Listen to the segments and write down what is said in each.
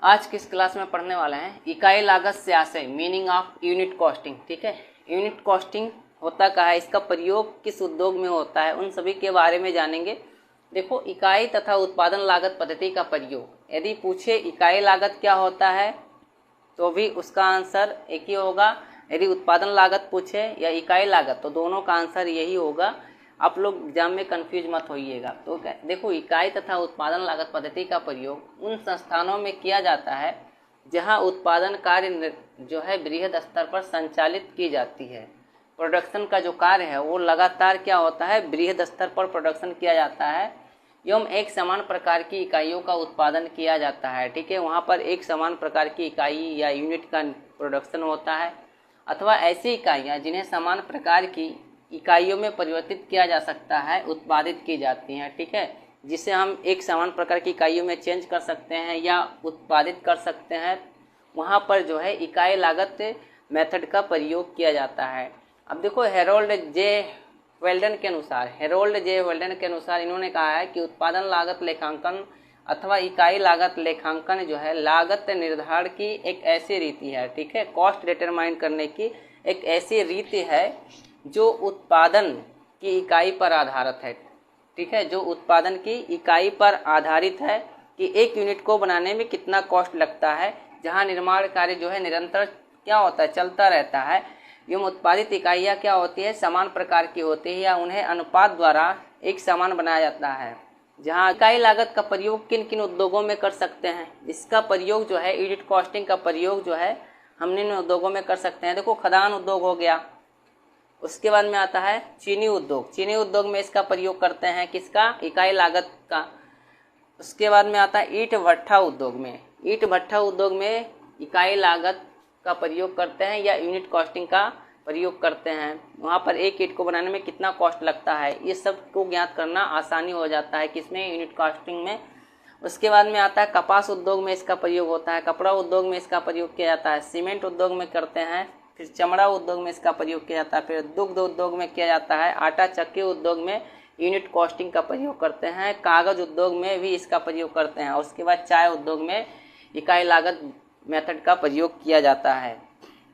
आज की इस क्लास में पढ़ने वाले हैं इकाई लागत से आशय, मीनिंग ऑफ यूनिट कॉस्टिंग। ठीक है, यूनिट कॉस्टिंग होता क्या है, इसका प्रयोग किस उद्योग में होता है, उन सभी के बारे में जानेंगे। देखो, इकाई तथा उत्पादन लागत पद्धति का प्रयोग, यदि पूछे इकाई लागत क्या होता है तो भी उसका आंसर एक ही होगा। यदि उत्पादन लागत पूछे या इकाई लागत तो दोनों का आंसर यही होगा। आप लोग एग्जाम में कंफ्यूज मत होइएगा। तो देखो, इकाई तथा उत्पादन लागत पद्धति का प्रयोग उन संस्थानों में किया जाता है जहां उत्पादन कार्य जो है बृहद स्तर पर संचालित की जाती है। प्रोडक्शन का जो कार्य है वो लगातार क्या होता है, बृहद स्तर पर प्रोडक्शन किया जाता है एवं एक समान प्रकार की इकाइयों का उत्पादन किया जाता है। ठीक है, वहाँ पर एक समान प्रकार की इकाई या यूनिट का प्रोडक्शन होता है, अथवा ऐसी इकाइयाँ जिन्हें समान प्रकार की इकाइयों में परिवर्तित किया जा सकता है उत्पादित की जाती हैं। ठीक है, जिसे हम एक समान प्रकार की इकाइयों में चेंज कर सकते हैं या उत्पादित कर सकते हैं, वहाँ पर जो है इकाई लागत मेथड का प्रयोग किया जाता है। अब देखो, हेरोल्ड जे वेल्डन के अनुसार इन्होंने कहा है कि उत्पादन लागत लेखांकन अथवा इकाई लागत लेखांकन जो है लागत निर्धारण की एक ऐसी रीति है। ठीक है, कॉस्ट डिटरमाइन करने की एक ऐसी रीति है जो उत्पादन की इकाई पर आधारित है। ठीक है, जो उत्पादन की इकाई पर आधारित है कि एक यूनिट को बनाने में कितना कॉस्ट लगता है, जहां निर्माण कार्य जो है निरंतर क्या होता है, चलता रहता है। एवं उत्पादित इकाइयाँ क्या होती है, समान प्रकार की होती है या उन्हें अनुपात द्वारा एक समान बनाया जाता है। जहाँ इकाई लागत का प्रयोग किन किन उद्योगों में कर सकते हैं, इसका प्रयोग जो है यूनिट कॉस्टिंग का प्रयोग जो है हम इन उद्योगों में कर सकते हैं। देखो, खदान उद्योग हो गया, उसके बाद में आता है चीनी उद्योग में इसका प्रयोग करते हैं, किसका, इकाई लागत का। उसके बाद में आता है ईंट भट्ठा उद्योग में इकाई लागत का प्रयोग करते हैं या यूनिट कॉस्टिंग का प्रयोग करते हैं। वहाँ पर एक ईंट को बनाने में कितना कॉस्ट लगता है, ये सब को ज्ञात करना आसानी हो जाता है किसमें, यूनिट कॉस्टिंग में। उसके बाद में आता है कपास उद्योग में इसका प्रयोग होता है, कपड़ा उद्योग में इसका प्रयोग किया जाता है, सीमेंट उद्योग में करते हैं, फिर चमड़ा उद्योग में इसका प्रयोग किया जाता है, फिर दुग्ध उद्योग में किया जाता है, आटा चक्की उद्योग में यूनिट कॉस्टिंग का प्रयोग करते हैं, कागज उद्योग में भी इसका प्रयोग करते हैं, और उसके बाद चाय उद्योग में इकाई लागत मेथड का प्रयोग किया जाता है।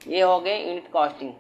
ये हो गए यूनिट कॉस्टिंग।